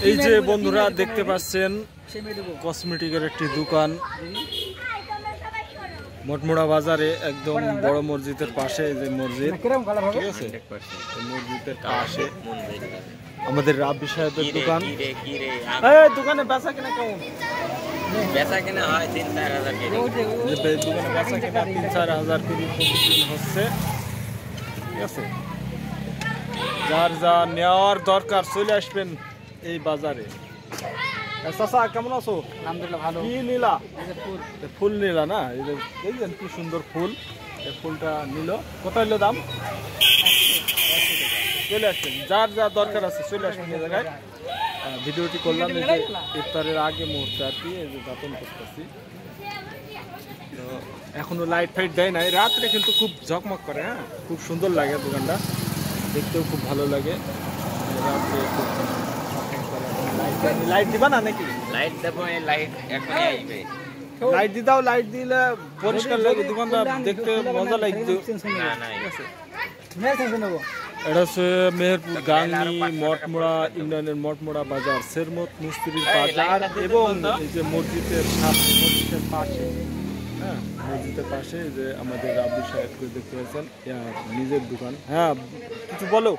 এই যে বন্ধুরা দেখতে পাচ্ছেন কসমেটিকের একটি দোকান মঠমোড়া বাজারে একদম বড় মসজিদের পাশে। এই যে মসজিদ, ঠিক আছে, মসজিদের পাশে আমাদের রাব্বি সাহেবের দোকান। দোকানে বেচা কেনা কেমন? বেচা কেনা হয় ৩-৪ হাজার টাকা। দোকানে বেচা কেনা ৩-৪ হাজার করে প্রতিদিন হচ্ছে, ঠিক আছে। যার যা নেওয়ার দরকার চলে আসবেন এই বাজারে। চাচা কেমন আছো? আলহামদুলিল্লাহ ভালো। কি নিলা? ফুল নিলা না? এই যে দেখছেন কি সুন্দর ফুল, এই ফুলটা নিল। কত হইলো দাম? চলে আসবেন, যার যা দরকার আছে চলে আসবেন এই জায়গায়। ভিডিওটি করলাম এই যে ইফতারের আগে মুহূর্তে আর কি, এই যে দাপন করতেছি। তো এখনো লাইট ফাইট দেয় নাই, রাত্রে কিন্তু খুব ঝকমক করে। হ্যাঁ, খুব সুন্দর লাগে দোকানটা, দেখতেও খুব ভালো লাগে। রাত্রে খুব লাইট দিবা না নাকি? লাইট দেবো, লাইট এখনই আসবে। লাইট দি দাও, লাইট দিলে পরিষ্কার লাগে, দোকানটা দেখতে মজা লাগবে। এটা হচ্ছে মেহেরপুর গাংনী মঠমোড়া ইউনিয়নের মঠমোড়া বাজার, শেরমত মিস্ত্রির বাজার এবং এই যে মসজিদের সামনে, মসজিদের পাশে। হ্যাঁ, মসজিদের পাশে যে আমাদের রাব্বি সাহেবকে দেখতে পাচ্ছেন, নিজের দোকান। হ্যাঁ, কিছু বলো।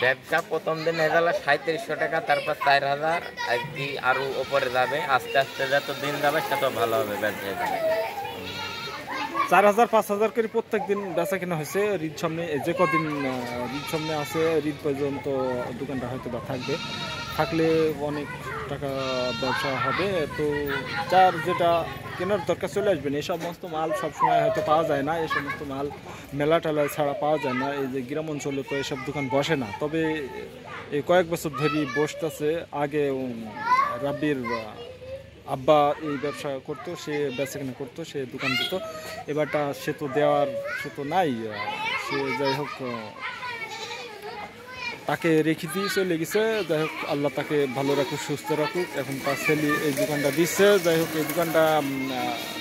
ব্যবসা প্রথম দিন এজালা ৩৭০০ টাকা, তারপর ৪,০০০, আর কি আরো উপরে যাবে। আস্তে আস্তে যত দিন যাবে তত ভালো হবে ব্যবসা। ৪,০০০ ৫,০০০ করে প্রত্যেক দিন বেচা কেনা হয়েছে। ঈদ সামনে, যে কদিন ঈদ সামনে আছে, ঈদ পর্যন্ত দোকানটা হয়তো বা থাকলে অনেক টাকা ব্যবসা হবে। তো যার যেটা কেনার দরকার চলে আসবেন। এই সমস্ত মাল সবসময় হয়তো পাওয়া যায় না, এই সমস্ত মাল মেলা টেলায় ছাড়া পাওয়া যায় না। এই যে গ্রাম অঞ্চলে তো এসব দোকান বসে না, তবে এই কয়েক বছর ধরে বসতেছে। আগে রাব্বির আব্বা এই ব্যবসা করতো, সে বেচা কেনা করতো, সে দোকান দিত। এবারটা সে তো নাই, সে যাই হোক তাকে রেখে দিয়ে চলে গেছে। যাই হোক, আল্লাহ তাকে ভালো রাখুক, সুস্থ রাখুক। এখন তার ছেলে এই দোকানটা দিচ্ছে। যাই হোক, এই দোকানটা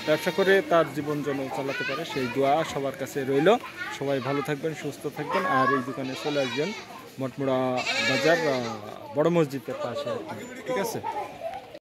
ব্যবসা করে তার জীবন যেন চালাতে পারে, সেই দোয়া সবার কাছে রইল। সবাই ভালো থাকবেন, সুস্থ থাকবেন, আর এই দোকানে চলে আসবেন মঠমোড়া বাজার বড় মসজিদের পাশে, ঠিক আছে।